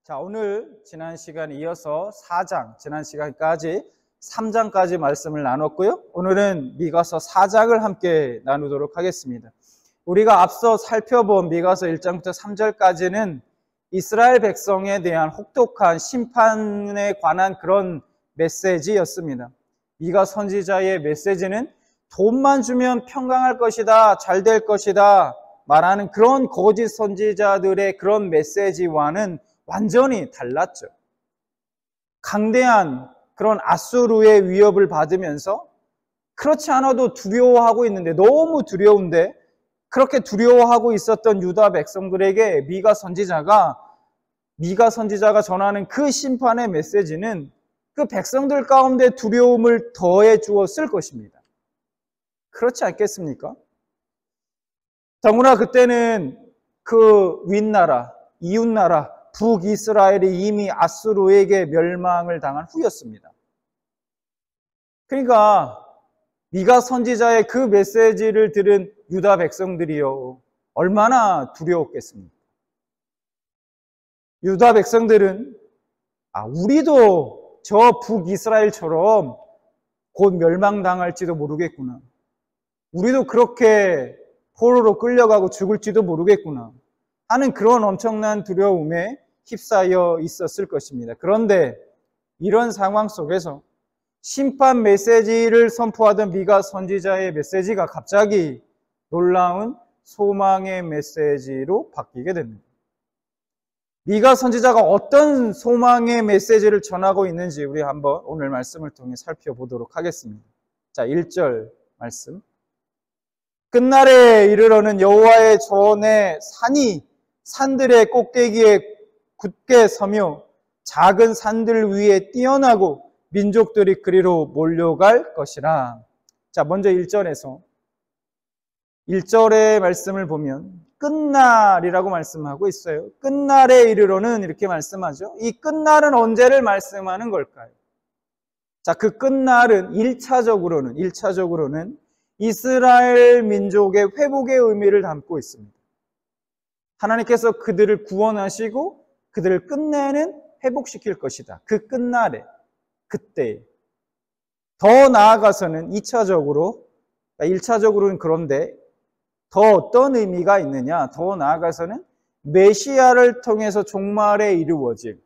자, 오늘 지난 시간에 이어서 4장, 지난 시간까지 3장까지 말씀을 나눴고요. 오늘은 미가서 4장을 함께 나누도록 하겠습니다. 우리가 앞서 살펴본 미가서 1장부터 3절까지는 이스라엘 백성에 대한 혹독한 심판에 관한 그런 메시지였습니다. 미가 선지자의 메시지는 돈만 주면 평강할 것이다, 잘 될 것이다 말하는 그런 거짓 선지자들의 그런 메시지와는 완전히 달랐죠. 강대한 그런 아수르의 위협을 받으면서 그렇지 않아도 두려워하고 있는데, 너무 두려운데 그렇게 두려워하고 있었던 유다 백성들에게 미가 선지자가 전하는 그 심판의 메시지는 그 백성들 가운데 두려움을 더해 주었을 것입니다. 그렇지 않겠습니까? 더구나 그때는 그 윗나라, 이웃나라 북이스라엘이 이미 아수르에게 멸망을 당한 후였습니다. 그러니까 미가 선지자의 그 메시지를 들은 유다 백성들이요, 얼마나 두려웠겠습니까? 유다 백성들은 우리도 저 북이스라엘처럼 곧 멸망당할지도 모르겠구나, 우리도 그렇게 포로로 끌려가고 죽을지도 모르겠구나 하는 그런 엄청난 두려움에 휩싸여 있었을 것입니다. 그런데 이런 상황 속에서 심판 메시지를 선포하던 미가 선지자의 메시지가 갑자기 놀라운 소망의 메시지로 바뀌게 됩니다. 미가 선지자가 어떤 소망의 메시지를 전하고 있는지 우리 한번 오늘 말씀을 통해 살펴보도록 하겠습니다. 자, 1절 말씀. 끝날에 이르러는 여호와의 전에 산이 산들의 꼭대기에 굳게 서며 작은 산들 위에 뛰어나고 민족들이 그리로 몰려갈 것이라. 자, 먼저 1절에서 1절의 말씀을 보면 끝날이라고 말씀하고 있어요. 끝날에 이르러는 이렇게 말씀하죠. 이 끝날은 언제를 말씀하는 걸까요? 자, 그 끝날은 1차적으로는 이스라엘 민족의 회복의 의미를 담고 있습니다. 하나님께서 그들을 구원하시고 그들을 끝내는, 회복시킬 것이다. 그 끝날에, 그때. 더 나아가서는 2차적으로, 1차적으로는 그런데 더 어떤 의미가 있느냐? 더 나아가서는 메시아를 통해서 종말에 이루어질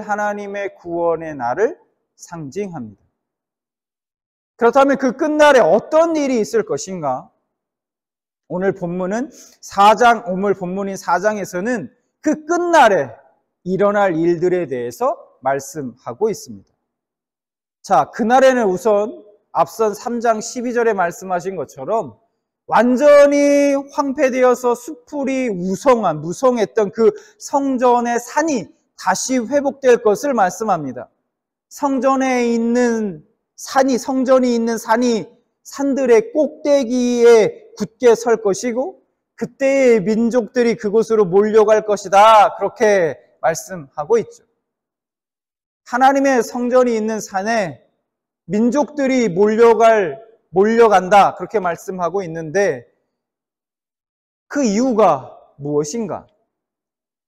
하나님의 구원의 날을 상징합니다. 그렇다면 그 끝날에 어떤 일이 있을 것인가? 오늘 본문인 4장에서는 그 끝날에 일어날 일들에 대해서 말씀하고 있습니다. 자, 그날에는 우선 앞선 3장 12절에 말씀하신 것처럼 완전히 황폐되어서 수풀이 무성했던 그 성전의 산이 다시 회복될 것을 말씀합니다. 성전이 있는 산이 산들의 꼭대기에 굳게 설 것이고 그때의 민족들이 그곳으로 몰려갈 것이다, 그렇게 말씀하고 있죠. 하나님의 성전이 있는 산에 민족들이 몰려간다, 그렇게 말씀하고 있는데 그 이유가 무엇인가?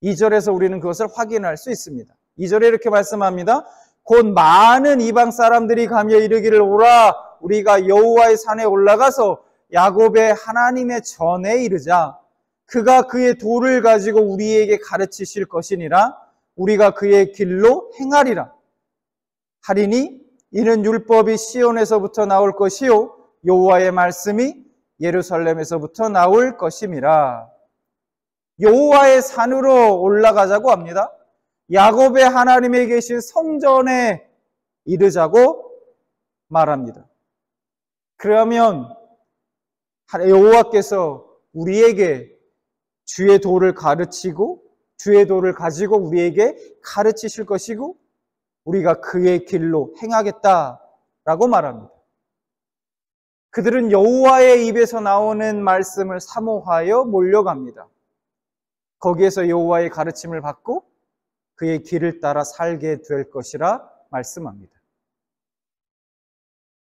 2절에서 우리는 그것을 확인할 수 있습니다. 2절에 이렇게 말씀합니다. 곧 많은 이방 사람들이 가며 이르기를, 오라, 우리가 여호와의 산에 올라가서 야곱의 하나님의 전에 이르자. 그가 그의 도를 가지고 우리에게 가르치실 것이니라. 우리가 그의 길로 행하리라. 하리니 이는 율법이 시온에서부터 나올 것이요 여호와의 말씀이 예루살렘에서부터 나올 것임이라. 여호와의 산으로 올라가자고 합니다. 야곱의 하나님에 계신 성전에 이르자고 말합니다. 그러면 여호와께서 우리에게 주의 도를 가르치고 주의 도를 가지고 우리에게 가르치실 것이고 우리가 그의 길로 행하겠다라고 말합니다. 그들은 여호와의 입에서 나오는 말씀을 사모하여 몰려갑니다. 거기에서 여호와의 가르침을 받고 그의 길을 따라 살게 될 것이라 말씀합니다.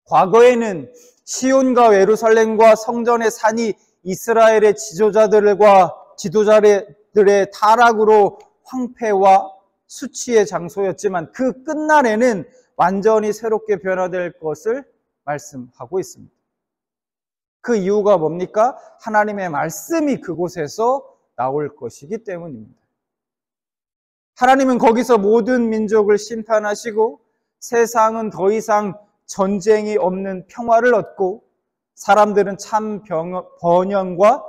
과거에는 시온과 예루살렘과 성전의 산이 이스라엘의 지도자들의 타락으로 황폐와 수치의 장소였지만 그 끝날에는 완전히 새롭게 변화될 것을 말씀하고 있습니다. 그 이유가 뭡니까? 하나님의 말씀이 그곳에서 나올 것이기 때문입니다. 하나님은 거기서 모든 민족을 심판하시고 세상은 더 이상 전쟁이 없는 평화를 얻고 사람들은 참 번영과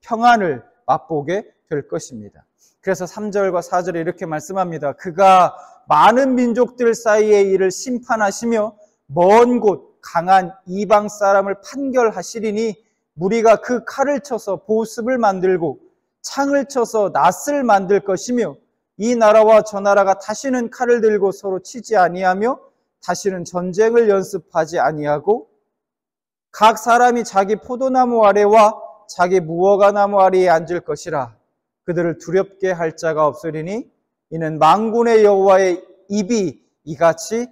평안을 맛보게 될 것입니다. 그래서 3절과 4절에 이렇게 말씀합니다. 그가 많은 민족들 사이의 일을 심판하시며 먼 곳 강한 이방 사람을 판결하시리니 무리가 그 칼을 쳐서 보습을 만들고 창을 쳐서 낫을 만들 것이며 이 나라와 저 나라가 다시는 칼을 들고 서로 치지 아니하며 다시는 전쟁을 연습하지 아니하고 각 사람이 자기 포도나무 아래와 자기 무화과나무 아래에 앉을 것이라. 그들을 두렵게 할 자가 없으리니 이는 만군의 여호와의 입이 이같이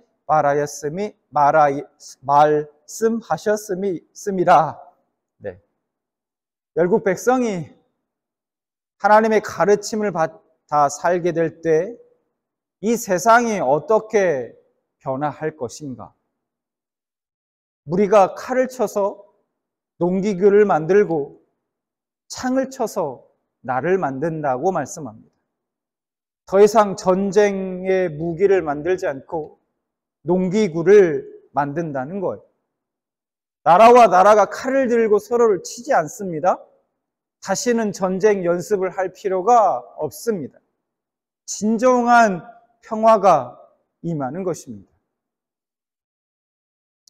말씀하셨음이라. 네. 열국 백성이 하나님의 가르침을 받아 살게 될 때 이 세상이 어떻게 변화할 것인가? 무리가 칼을 쳐서 농기구를 만들고 창을 쳐서 나를 만든다고 말씀합니다. 더 이상 전쟁의 무기를 만들지 않고 농기구를 만든다는 거예요. 나라와 나라가 칼을 들고 서로를 치지 않습니다. 다시는 전쟁 연습을 할 필요가 없습니다. 진정한 평화가 임하는 것입니다.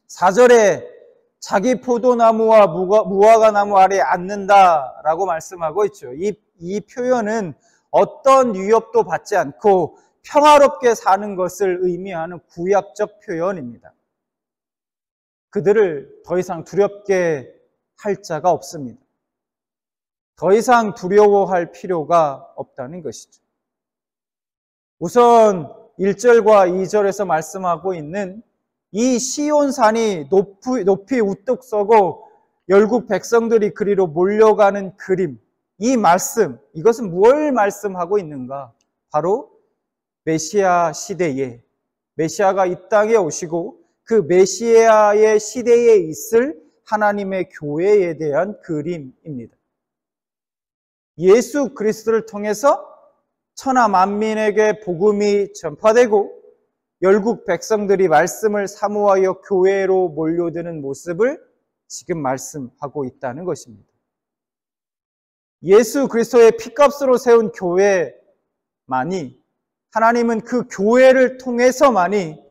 4절에 자기 포도나무와 무화과나무 아래에 앉는다라고 말씀하고 있죠. 이 표현은 어떤 위협도 받지 않고 평화롭게 사는 것을 의미하는 구약적 표현입니다. 그들을 더 이상 두렵게 할 자가 없습니다. 더 이상 두려워할 필요가 없다는 것이죠. 우선 1절과 2절에서 말씀하고 있는 이 시온산이 높이 우뚝 서고 열국 백성들이 그리로 몰려가는 그림, 이 말씀, 이것은 무엇을 말씀하고 있는가? 바로 메시아 시대에, 메시아가 이 땅에 오시고 그 메시아의 시대에 있을 하나님의 교회에 대한 그림입니다. 예수 그리스도를 통해서 천하 만민에게 복음이 전파되고 열국 백성들이 말씀을 사모하여 교회로 몰려드는 모습을 지금 말씀하고 있다는 것입니다. 예수 그리스도의 피값으로 세운 교회만이, 하나님은 그 교회를 통해서만이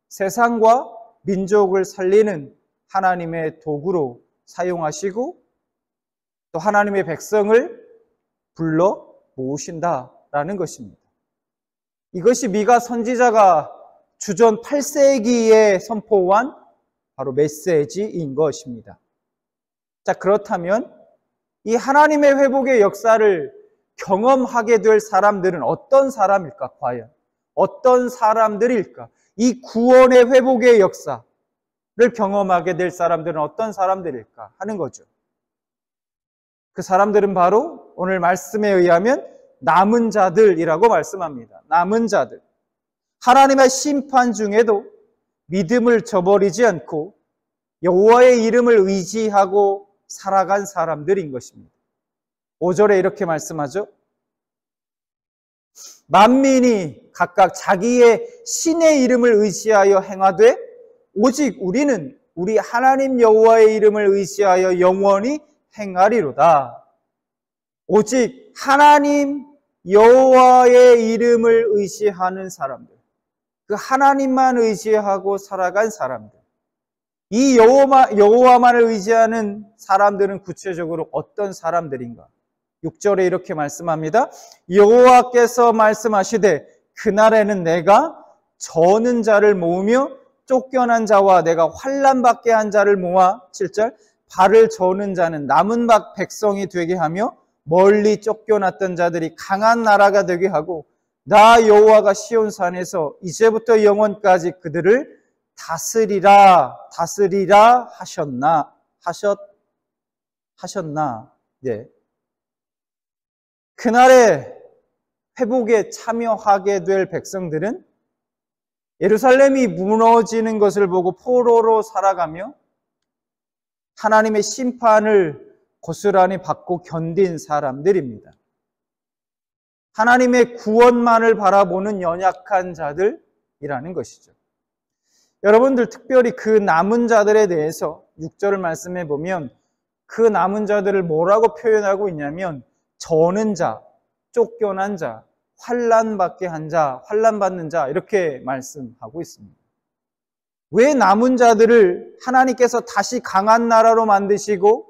세상과 민족을 살리는 하나님의 도구로 사용하시고 또 하나님의 백성을 불러 모으신다라는 것입니다. 이것이 미가 선지자가 주전 8세기에 선포한 바로 메시지인 것입니다. 자, 그렇다면 이 하나님의 회복의 역사를 경험하게 될 사람들은 어떤 사람일까? 과연 어떤 사람들일까? 이 구원의 회복의 역사를 경험하게 될 사람들은 어떤 사람들일까 하는 거죠. 그 사람들은 바로 오늘 말씀에 의하면 남은 자들이라고 말씀합니다. 남은 자들. 하나님의 심판 중에도 믿음을 저버리지 않고 여호와의 이름을 의지하고 살아간 사람들인 것입니다. 5절에 이렇게 말씀하죠. 만민이 각각 자기의 신의 이름을 의지하여 행하되 오직 우리는 우리 하나님 여호와의 이름을 의지하여 영원히 행하리로다. 오직 하나님 여호와의 이름을 의지하는 사람들, 그 하나님만 의지하고 살아간 사람들, 이 여호와만을 의지하는 사람들은 구체적으로 어떤 사람들인가? 6절에 이렇게 말씀합니다. 여호와께서 말씀하시되 그날에는 내가 저는 자를 모으며 쫓겨난 자와 내가 환난 받게 한 자를 모아 7절 발을 저는 자는 남은 백성이 되게 하며 멀리 쫓겨났던 자들이 강한 나라가 되게 하고 나 여호와가 시온산에서 이제부터 영원까지 그들을 다스리라 하셨나. 네. 그날에 회복에 참여하게 될 백성들은 예루살렘이 무너지는 것을 보고 포로로 살아가며 하나님의 심판을 고스란히 받고 견딘 사람들입니다. 하나님의 구원만을 바라보는 연약한 자들이라는 것이죠. 여러분들 특별히 그 남은 자들에 대해서 6절 말씀해 보면 그 남은 자들을 뭐라고 표현하고 있냐면 저는 자, 쫓겨난 자, 환난받게 한 자, 환난받는 자 이렇게 말씀하고 있습니다. 왜 남은 자들을 하나님께서 다시 강한 나라로 만드시고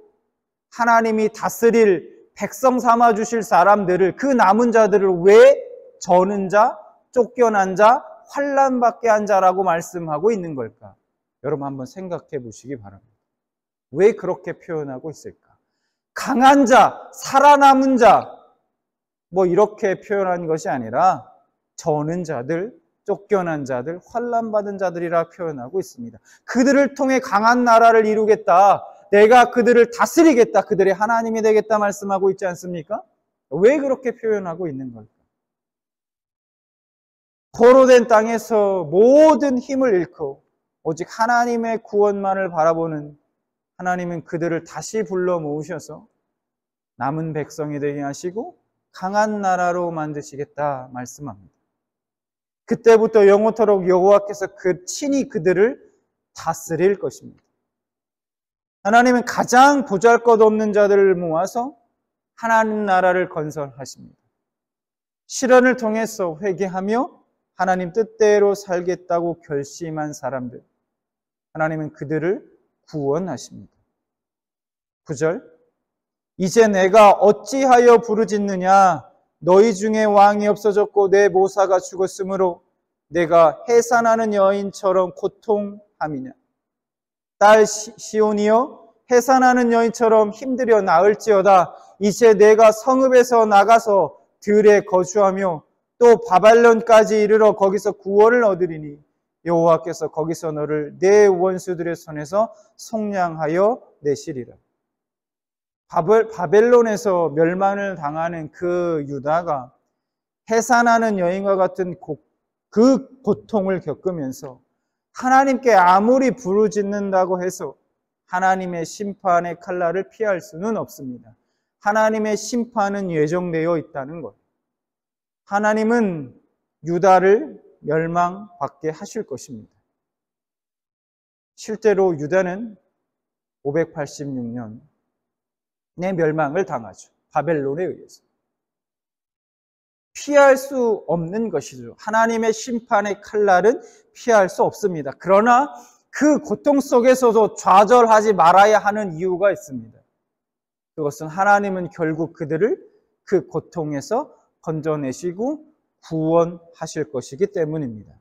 하나님이 다스릴 백성 삼아 주실 사람들을 그 남은 자들을 왜 저는 자, 쫓겨난 자, 환난받게 한 자라고 말씀하고 있는 걸까? 여러분 한번 생각해 보시기 바랍니다. 왜 그렇게 표현하고 있을까? 강한 자, 살아남은 자, 뭐 이렇게 표현한 것이 아니라 저는 자들, 쫓겨난 자들, 환난받은 자들이라 표현하고 있습니다. 그들을 통해 강한 나라를 이루겠다. 내가 그들을 다스리겠다. 그들의 하나님이 되겠다 말씀하고 있지 않습니까? 왜 그렇게 표현하고 있는 걸까? 포로된 땅에서 모든 힘을 잃고 오직 하나님의 구원만을 바라보는 하나님은 그들을 다시 불러 모으셔서 남은 백성이 되게 하시고 강한 나라로 만드시겠다 말씀합니다. 그때부터 영원토록 여호와께서 친히 그들을 다스릴 것입니다. 하나님은 가장 보잘것없는 자들을 모아서 하나님 나라를 건설하십니다. 실현을 통해서 회개하며 하나님 뜻대로 살겠다고 결심한 사람들, 하나님은 그들을 구원하십니다. 9절, 이제 내가 어찌하여 부르짖느냐? 너희 중에 왕이 없어졌고 내 모사가 죽었으므로 내가 해산하는 여인처럼 고통함이냐? 딸 시온이여, 해산하는 여인처럼 힘들여 나을지어다. 이제 내가 성읍에서 나가서 들에 거주하며 또 바벨론까지 이르러 거기서 구원을 얻으리니 여호와께서 거기서 너를 내 원수들의 손에서 속량하여 내시리라. 바벨론에서 멸망을 당하는 그 유다가 해산하는 여인과 같은 그 고통을 겪으면서 하나님께 아무리 부르짖는다고 해서 하나님의 심판의 칼날을 피할 수는 없습니다. 하나님의 심판은 예정되어 있다는 것. 하나님은 유다를 멸망받게 하실 것입니다. 실제로 유다는 586년에 멸망을 당하죠. 바벨론에 의해서. 피할 수 없는 것이죠. 하나님의 심판의 칼날은 피할 수 없습니다. 그러나 그 고통 속에서도 좌절하지 말아야 하는 이유가 있습니다. 그것은 하나님은 결국 그들을 그 고통에서 건져내시고 구원하실 것이기 때문입니다.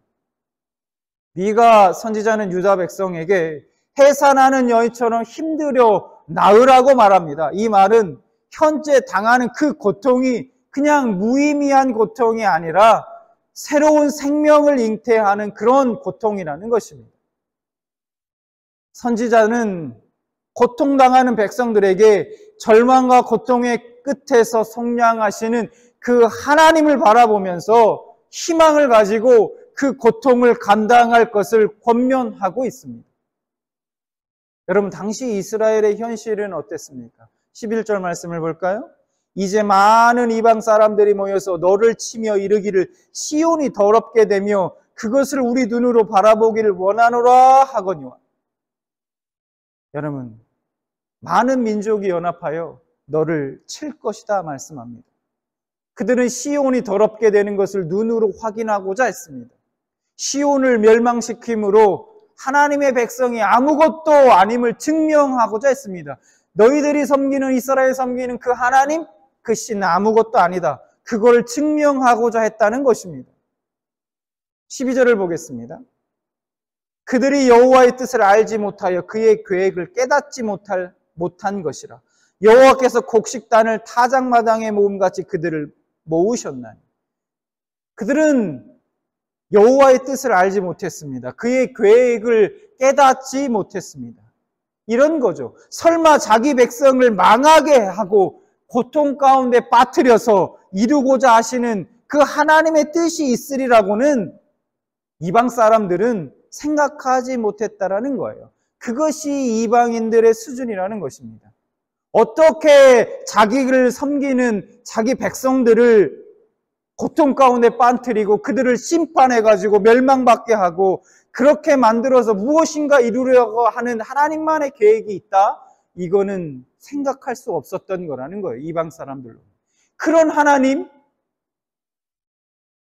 미가 선지자는 유다 백성에게 해산하는 여인처럼 힘들여 나으라고 말합니다. 이 말은 현재 당하는 그 고통이 그냥 무의미한 고통이 아니라 새로운 생명을 잉태하는 그런 고통이라는 것입니다. 선지자는 고통당하는 백성들에게 절망과 고통의 끝에서 속량하시는 그 하나님을 바라보면서 희망을 가지고 그 고통을 감당할 것을 권면하고 있습니다. 여러분, 당시 이스라엘의 현실은 어땠습니까? 11절 말씀을 볼까요? 이제 많은 이방 사람들이 모여서 너를 치며 이르기를 시온이 더럽게 되며 그것을 우리 눈으로 바라보기를 원하노라 하거니와. 여러분, 많은 민족이 연합하여 너를 칠 것이다 말씀합니다. 그들은 시온이 더럽게 되는 것을 눈으로 확인하고자 했습니다. 시온을 멸망시킴으로 하나님의 백성이 아무것도 아님을 증명하고자 했습니다. 너희들이 섬기는 이스라엘 섬기는 그 하나님, 그 신은 아무것도 아니다. 그걸 증명하고자 했다는 것입니다. 12절을 보겠습니다. 그들이 여호와의 뜻을 알지 못하여 그의 계획을 깨닫지 못한 것이라. 여호와께서 곡식단을 타작마당에 모음같이 그들을 모으셨나니. 그들은 여호와의 뜻을 알지 못했습니다. 그의 계획을 깨닫지 못했습니다. 이런 거죠. 설마 자기 백성을 망하게 하고 고통 가운데 빠뜨려서 이루고자 하시는 그 하나님의 뜻이 있으리라고는 이방 사람들은 생각하지 못했다라는 거예요. 그것이 이방인들의 수준이라는 것입니다. 어떻게 자기를 섬기는 자기 백성들을 고통 가운데 빠뜨리고 그들을 심판해가지고 멸망받게 하고 그렇게 만들어서 무엇인가 이루려고 하는 하나님만의 계획이 있다? 이거는 생각할 수 없었던 거라는 거예요. 이방 사람들로. 그런 하나님,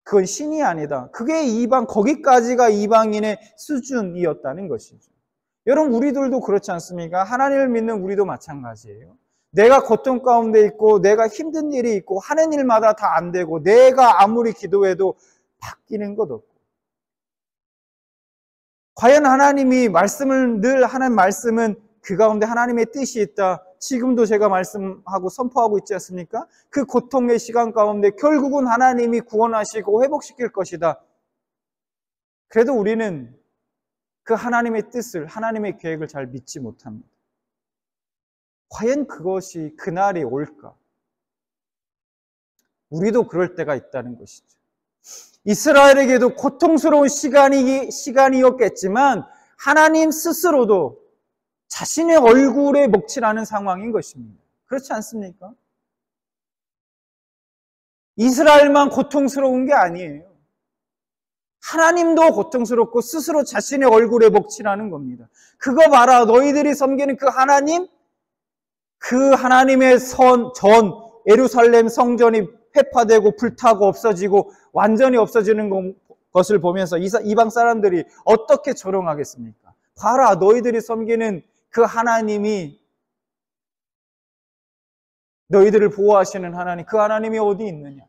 그건 신이 아니다. 그게 거기까지가 이방인의 수준이었다는 것이죠. 여러분, 우리들도 그렇지 않습니까? 하나님을 믿는 우리도 마찬가지예요. 내가 고통 가운데 있고 내가 힘든 일이 있고 하는 일마다 다 안 되고 내가 아무리 기도해도 바뀌는 것 없고, 과연 하나님이 늘 하는 말씀은 그 가운데 하나님의 뜻이 있다. 지금도 제가 말씀하고 선포하고 있지 않습니까? 그 고통의 시간 가운데 결국은 하나님이 구원하시고 회복시킬 것이다. 그래도 우리는 그 하나님의 뜻을, 하나님의 계획을 잘 믿지 못합니다. 과연 그것이 그날이 올까? 우리도 그럴 때가 있다는 것이죠. 이스라엘에게도 고통스러운 시간이었겠지만 하나님 스스로도 자신의 얼굴에 먹칠하는 상황인 것입니다. 그렇지 않습니까? 이스라엘만 고통스러운 게 아니에요. 하나님도 고통스럽고 스스로 자신의 얼굴에 먹칠하는 겁니다. 그거 봐라, 너희들이 섬기는 그 하나님, 그 하나님의 예루살렘 성전이 회파되고 불타고 없어지고 완전히 없어지는 것을 보면서 이방 사람들이 어떻게 조롱하겠습니까? 봐라, 너희들이 섬기는 그 하나님이, 너희들을 보호하시는 하나님, 그 하나님이 어디 있느냐?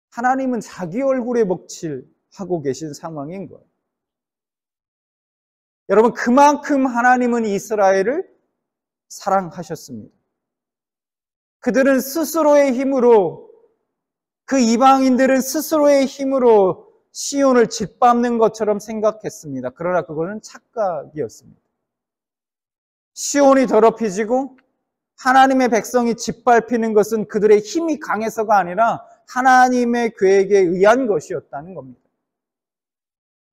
하나님은 자기 얼굴에 먹칠하고 계신 상황인 거예요. 여러분, 그만큼 하나님은 이스라엘을 사랑하셨습니다. 그들은 스스로의 힘으로, 그 이방인들은 스스로의 힘으로 시온을 짓밟는 것처럼 생각했습니다. 그러나 그거는 착각이었습니다. 시온이 더럽혀지고 하나님의 백성이 짓밟히는 것은 그들의 힘이 강해서가 아니라 하나님의 계획에 의한 것이었다는 겁니다.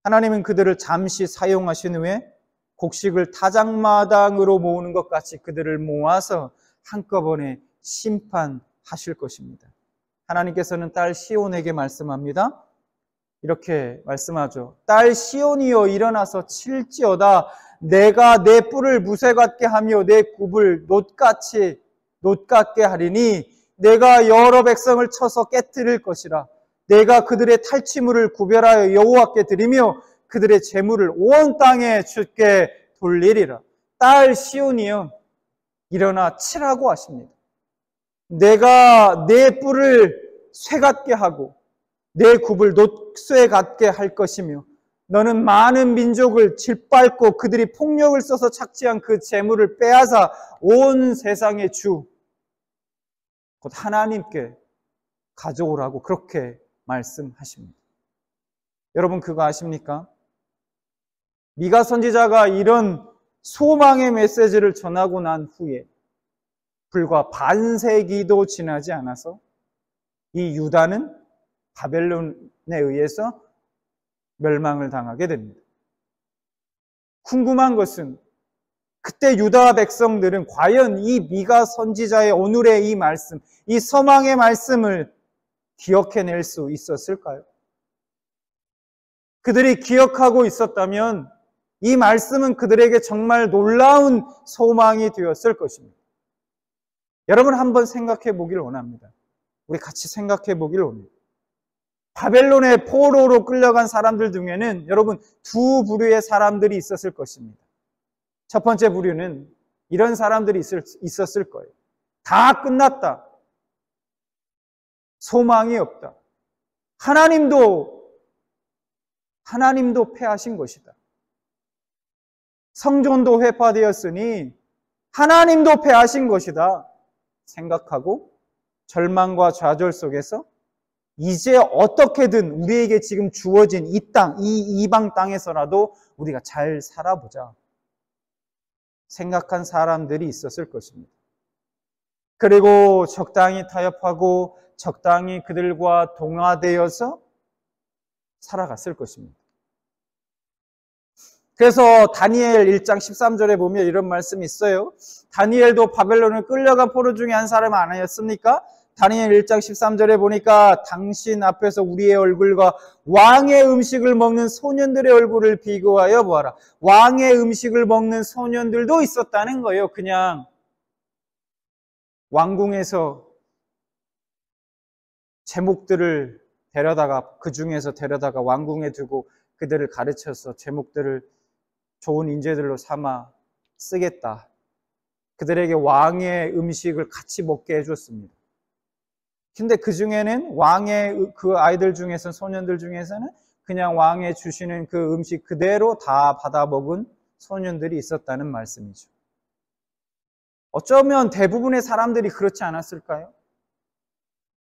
하나님은 그들을 잠시 사용하신 후에 곡식을 타작마당으로 모으는 것 같이 그들을 모아서 한꺼번에 심판하실 것입니다. 하나님께서는 딸 시온에게 말씀합니다. 이렇게 말씀하죠. 딸 시온이여, 일어나서 칠지어다. 내가 내 뿔을 무쇠 같게 하며 내 굽을 노 같게 하리니 내가 여러 백성을 쳐서 깨뜨릴 것이라. 내가 그들의 탈취물을 구별하여 여호와께 드리며 그들의 재물을 온 땅에 주께 돌리리라. 딸 시온이여, 일어나 치라고 하십니다. 내가 내 뿔을 쇠 같게 하고 내 굽을 놋쇠 같게 할 것이며 너는 많은 민족을 짓밟고 그들이 폭력을 써서 착취한 그 재물을 빼앗아 온 세상의 주 곧 하나님께 가져오라고 그렇게 말씀하십니다. 여러분, 그거 아십니까? 미가 선지자가 이런 소망의 메시지를 전하고 난 후에 불과 반세기도 지나지 않아서 이 유다는 바벨론에 의해서 멸망을 당하게 됩니다. 궁금한 것은 그때 유다 백성들은 과연 이 미가 선지자의 오늘의 이 말씀, 이 소망의 말씀을 기억해낼 수 있었을까요? 그들이 기억하고 있었다면 이 말씀은 그들에게 정말 놀라운 소망이 되었을 것입니다. 여러분, 한번 생각해 보길 원합니다. 우리 같이 생각해 보길 원합니다. 바벨론의 포로로 끌려간 사람들 중에는 여러분 두 부류의 사람들이 있었을 것입니다. 첫 번째 부류는 이런 사람들이 있었을 거예요. 다 끝났다. 소망이 없다. 하나님도 패하신 것이다. 성전도 회파되었으니 하나님도 패하신 것이다 생각하고 절망과 좌절 속에서 이제 어떻게든 우리에게 지금 주어진 이 땅, 이 이방 땅에서라도 우리가 잘 살아보자 생각한 사람들이 있었을 것입니다. 그리고 적당히 타협하고 적당히 그들과 동화되어서 살아갔을 것입니다. 그래서 다니엘 1장 13절에 보면 이런 말씀이 있어요. 다니엘도 바벨론을 끌려간 포로 중에 한 사람 아니었습니까? 다니엘 1장 13절에 보니까 당신 앞에서 우리의 얼굴과 왕의 음식을 먹는 소년들의 얼굴을 비교하여 보아라. 왕의 음식을 먹는 소년들도 있었다는 거예요. 그냥 왕궁에서 제목들을 데려다가 그 중에서 데려다가 왕궁에 두고 그들을 가르쳐서 제목들을 좋은 인재들로 삼아 쓰겠다. 그들에게 왕의 음식을 같이 먹게 해줬습니다. 근데 그 중에는 왕의 그 아이들 중에서 소년들 중에서는 그냥 왕의 주시는 그 음식 그대로 다 받아 먹은 소년들이 있었다는 말씀이죠. 어쩌면 대부분의 사람들이 그렇지 않았을까요?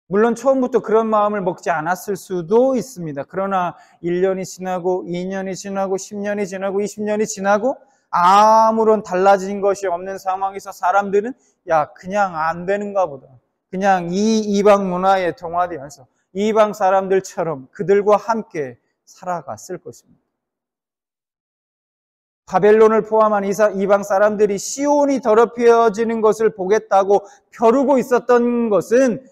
물론 처음부터 그런 마음을 먹지 않았을 수도 있습니다. 그러나 1년이 지나고 2년이 지나고 10년이 지나고 20년이 지나고 아무런 달라진 것이 없는 상황에서 사람들은 야 그냥 안 되는가 보다. 그냥 이 이방 문화에 동화되어서 이방 사람들처럼 그들과 함께 살아갔을 것입니다. 바벨론을 포함한 이방 사람들이 시온이 더럽혀지는 것을 보겠다고 벼르고 있었던 것은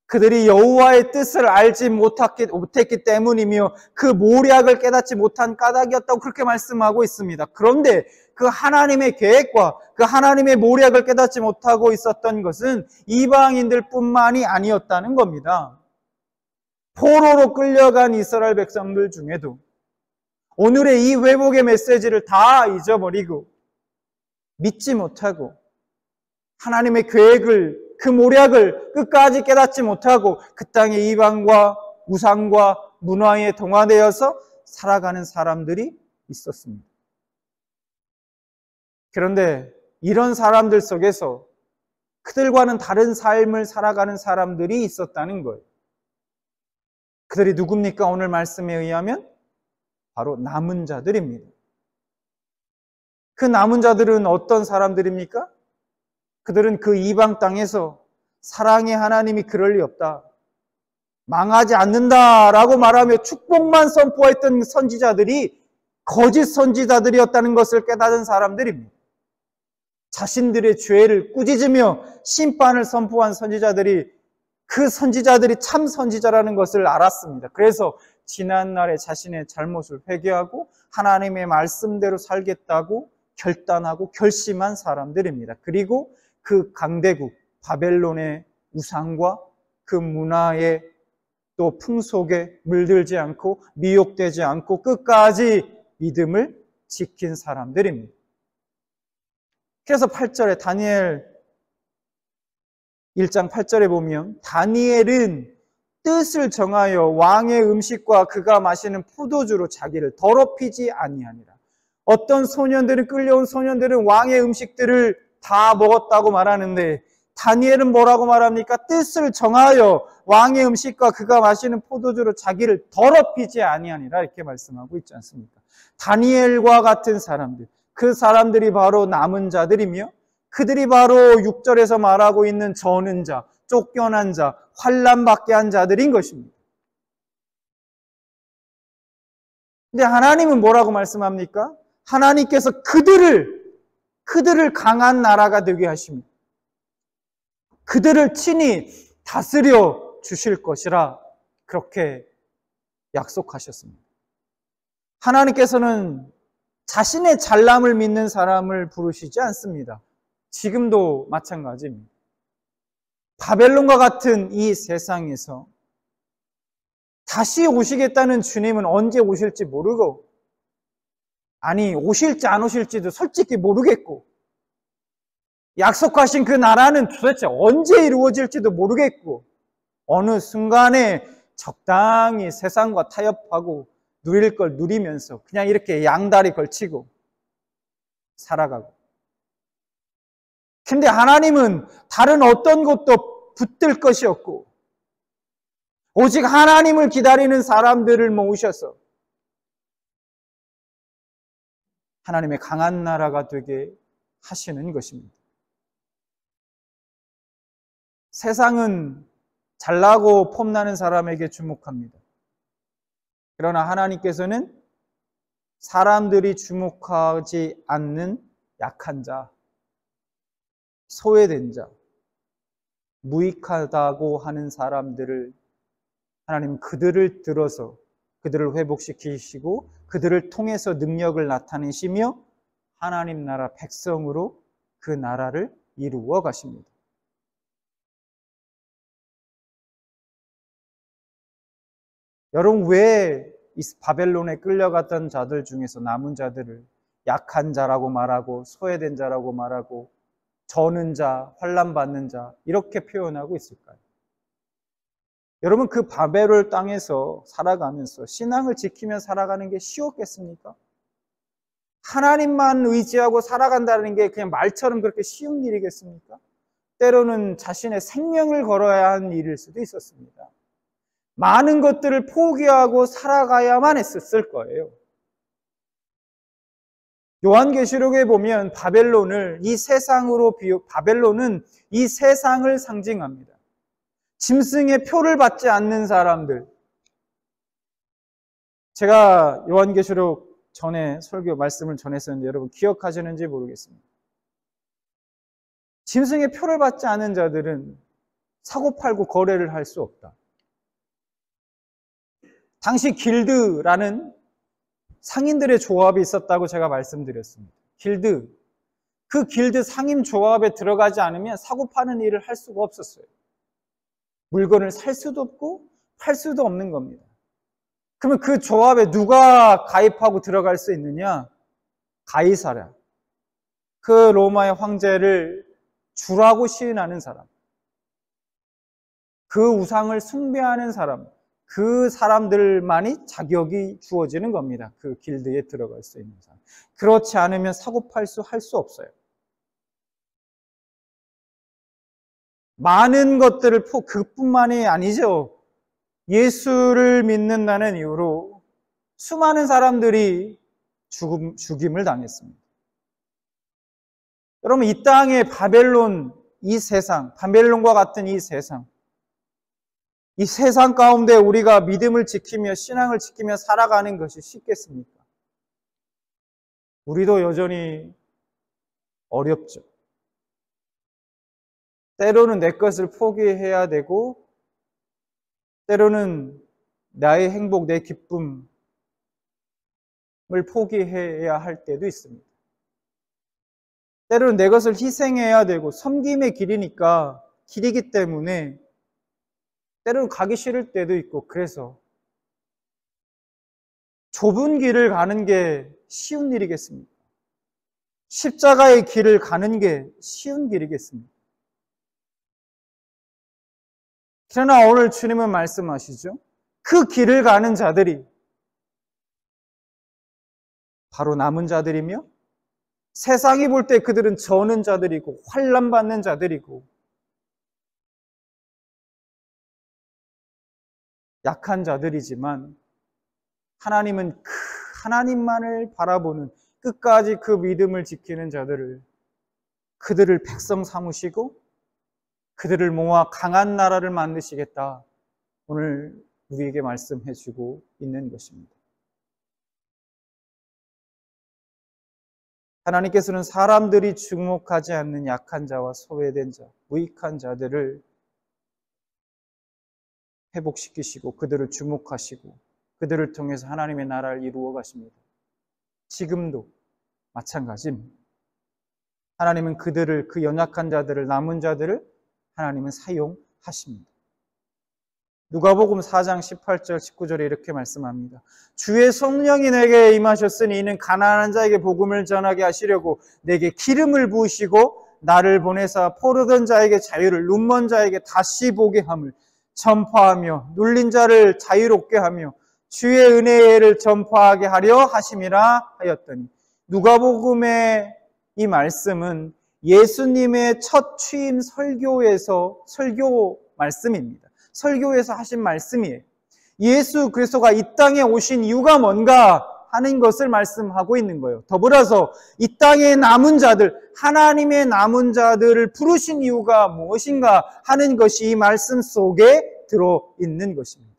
그들이 여호와의 뜻을 알지 못했기 때문이며 그 모략을 깨닫지 못한 까닭이었다고 그렇게 말씀하고 있습니다. 그런데 그 하나님의 계획과 그 하나님의 모략을 깨닫지 못하고 있었던 것은 이방인들 뿐만이 아니었다는 겁니다. 포로로 끌려간 이스라엘 백성들 중에도 오늘의 이 회복의 메시지를 다 잊어버리고 믿지 못하고 하나님의 계획을 그 모략을 끝까지 깨닫지 못하고 그 땅의 이방과 우상과 문화에 동화되어서 살아가는 사람들이 있었습니다. 그런데 이런 사람들 속에서 그들과는 다른 삶을 살아가는 사람들이 있었다는 거예요. 그들이 누굽니까? 오늘 말씀에 의하면 바로 남은 자들입니다. 그 남은 자들은 어떤 사람들입니까? 그들은 그 이방 땅에서 사랑의 하나님이 그럴 리 없다. 망하지 않는다라고 말하며 축복만 선포했던 선지자들이 거짓 선지자들이었다는 것을 깨달은 사람들입니다. 자신들의 죄를 꾸짖으며 심판을 선포한 선지자들이 그 선지자들이 참 선지자라는 것을 알았습니다. 그래서 지난날에 자신의 잘못을 회개하고 하나님의 말씀대로 살겠다고 결단하고 결심한 사람들입니다. 그리고 그 강대국 바벨론의 우상과 그 문화의 또 풍속에 물들지 않고 미혹되지 않고 끝까지 믿음을 지킨 사람들입니다. 그래서 8절에 다니엘 1장 8절에 보면 다니엘은 뜻을 정하여 왕의 음식과 그가 마시는 포도주로 자기를 더럽히지 아니하니라. 어떤 소년들은 끌려온 소년들은 왕의 음식들을 다 먹었다고 말하는데 다니엘은 뭐라고 말합니까? 뜻을 정하여 왕의 음식과 그가 마시는 포도주로 자기를 더럽히지 아니하니라 이렇게 말씀하고 있지 않습니까? 다니엘과 같은 사람들, 그 사람들이 바로 남은 자들이며 그들이 바로 6절에서 말하고 있는 저는 자, 쫓겨난 자, 환난받게 한 자들인 것입니다. 근데 하나님은 뭐라고 말씀합니까? 하나님께서 그들을 강한 나라가 되게 하십니다. 그들을 친히 다스려 주실 것이라 그렇게 약속하셨습니다. 하나님께서는 자신의 잘남을 믿는 사람을 부르시지 않습니다. 지금도 마찬가지입니다. 바벨론과 같은 이 세상에서 다시 오시겠다는 주님은 언제 오실지 모르고 아니 오실지 안 오실지도 솔직히 모르겠고 약속하신 그 나라는 도대체 언제 이루어질지도 모르겠고 어느 순간에 적당히 세상과 타협하고 누릴 걸 누리면서 그냥 이렇게 양다리 걸치고 살아가고 근데 하나님은 다른 어떤 것도 붙들 것이 없고 오직 하나님을 기다리는 사람들을 모으셔서 하나님의 강한 나라가 되게 하시는 것입니다. 세상은 잘나고 폼나는 사람에게 주목합니다. 그러나 하나님께서는 사람들이 주목하지 않는 약한 자, 소외된 자, 무익하다고 하는 사람들을 하나님 그들을 들어서 그들을 회복시키시고 그들을 통해서 능력을 나타내시며 하나님 나라 백성으로 그 나라를 이루어 가십니다. 여러분, 왜 이 바벨론에 끌려갔던 자들 중에서 남은 자들을 약한 자라고 말하고 소외된 자라고 말하고 저는 자, 환난받는 자 이렇게 표현하고 있을까요? 여러분, 그 바벨론 땅에서 살아가면서 신앙을 지키며 살아가는 게 쉬웠겠습니까? 하나님만 의지하고 살아간다는 게 그냥 말처럼 그렇게 쉬운 일이겠습니까? 때로는 자신의 생명을 걸어야 하는 일일 수도 있었습니다. 많은 것들을 포기하고 살아가야만 했었을 거예요. 요한계시록에 보면 바벨론은 이 세상을 상징합니다. 짐승의 표를 받지 않는 사람들. 제가 요한계시록 전에 설교 말씀을 전했었는데 여러분 기억하시는지 모르겠습니다. 짐승의 표를 받지 않은 자들은 사고팔고 거래를 할 수 없다. 당시 길드라는 상인들의 조합이 있었다고 제가 말씀드렸습니다. 길드. 그 길드 상임 조합에 들어가지 않으면 사고 파는 일을 할 수가 없었어요. 물건을 살 수도 없고 팔 수도 없는 겁니다. 그러면 그 조합에 누가 가입하고 들어갈 수 있느냐? 가이사랴. 그 로마의 황제를 주라고 시인하는 사람. 그 우상을 숭배하는 사람. 그 사람들만이 자격이 주어지는 겁니다. 그 길드에 들어갈 수 있는 사람. 그렇지 않으면 사고팔수 할 수 없어요. 많은 것들을 그뿐만이 아니죠. 예수를 믿는다는 이유로 수많은 사람들이 죽임을 당했습니다. 여러분, 이 땅의 바벨론, 이 세상, 바벨론과 같은 이 세상 가운데 우리가 믿음을 지키며 신앙을 지키며 살아가는 것이 쉽겠습니까? 우리도 여전히 어렵죠. 때로는 내 것을 포기해야 되고 때로는 나의 행복, 내 기쁨을 포기해야 할 때도 있습니다. 때로는 내 것을 희생해야 되고 섬김의 길이기 때문에 때로는 가기 싫을 때도 있고 그래서 좁은 길을 가는 게 쉬운 일이겠습니까? 십자가의 길을 가는 게 쉬운 길이겠습니까? 그러나 오늘 주님은 말씀하시죠. 그 길을 가는 자들이 바로 남은 자들이며 세상이 볼 때 그들은 저는 자들이고 환난받는 자들이고 약한 자들이지만 하나님은 그 하나님만을 바라보는 끝까지 그 믿음을 지키는 그들을 백성 삼으시고 그들을 모아 강한 나라를 만드시겠다. 오늘 우리에게 말씀해 주고 있는 것입니다. 하나님께서는 사람들이 주목하지 않는 약한 자와 소외된 자, 무익한 자들을 회복시키시고 그들을 주목하시고 그들을 통해서 하나님의 나라를 이루어 가십니다. 지금도 마찬가지입니다. 하나님은 그 연약한 자들을, 남은 자들을 하나님은 사용하십니다. 누가복음 4장 18절 19절에 이렇게 말씀합니다. 주의 성령이 내게 임하셨으니 이는 가난한 자에게 복음을 전하게 하시려고 내게 기름을 부으시고 나를 보내사 포로된 자에게 자유를, 눈먼 자에게 다시 보게 함을 전파하며 눌린 자를 자유롭게 하며 주의 은혜를 전파하게 하려 하심이라 하였더니, 누가복음의 이 말씀은 예수님의 첫 취임 설교 말씀입니다. 설교에서 하신 말씀이에요. 예수 그리스도가 이 땅에 오신 이유가 뭔가 하는 것을 말씀하고 있는 거예요. 더불어서 이 땅의 남은 자들, 하나님의 남은 자들을 부르신 이유가 무엇인가 하는 것이 이 말씀 속에 들어있는 것입니다.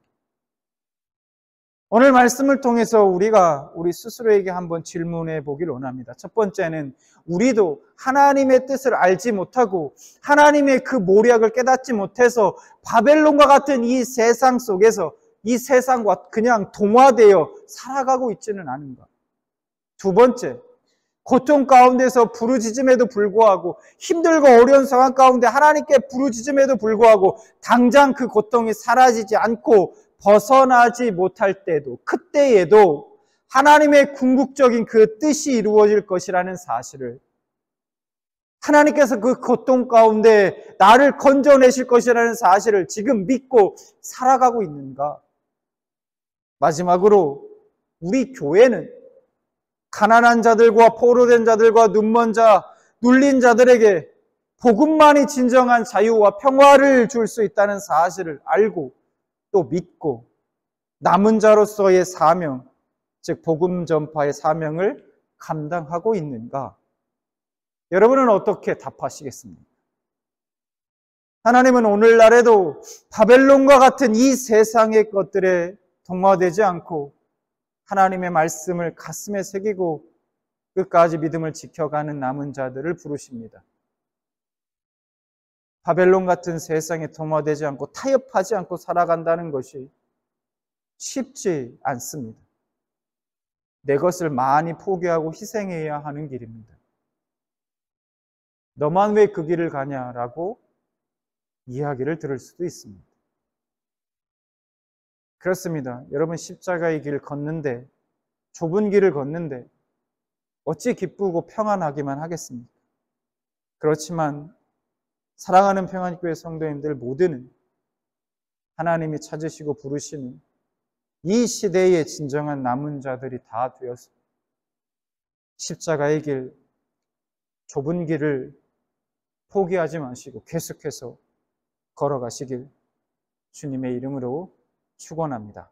오늘 말씀을 통해서 우리가 우리 스스로에게 한번 질문해 보길 원합니다. 첫 번째는 우리도 하나님의 뜻을 알지 못하고 하나님의 그 모략을 깨닫지 못해서 바벨론과 같은 이 세상 속에서 이 세상과 그냥 동화되어 살아가고 있지는 않은가. 두 번째, 고통 가운데서 부르짖음에도 불구하고 힘들고 어려운 상황 가운데 하나님께 부르짖음에도 불구하고 당장 그 고통이 사라지지 않고 벗어나지 못할 때도, 그때에도 하나님의 궁극적인 그 뜻이 이루어질 것이라는 사실을, 하나님께서 그 고통 가운데 나를 건져내실 것이라는 사실을 지금 믿고 살아가고 있는가? 마지막으로 우리 교회는 가난한 자들과 포로된 자들과 눈먼 자, 눌린 자들에게 복음만이 진정한 자유와 평화를 줄 수 있다는 사실을 알고 또 믿고 남은 자로서의 사명, 즉 복음 전파의 사명을 감당하고 있는가? 여러분은 어떻게 답하시겠습니까? 하나님은 오늘날에도 바벨론과 같은 이 세상의 것들에 동화되지 않고 하나님의 말씀을 가슴에 새기고 끝까지 믿음을 지켜가는 남은 자들을 부르십니다. 바벨론 같은 세상에 동화되지 않고 타협하지 않고 살아간다는 것이 쉽지 않습니다. 내 것을 많이 포기하고 희생해야 하는 길입니다. 너만 왜 그 길을 가냐라고 이야기를 들을 수도 있습니다. 그렇습니다. 여러분 십자가의 길 걷는데, 좁은 길을 걷는데 어찌 기쁘고 평안하기만 하겠습니까? 그렇지만 사랑하는 평안교회 성도님들 모두는 하나님이 찾으시고 부르시는 이 시대의 진정한 남은 자들이 다 되어서 십자가의 길, 좁은 길을 포기하지 마시고 계속해서 걸어가시길 주님의 이름으로 축원합니다.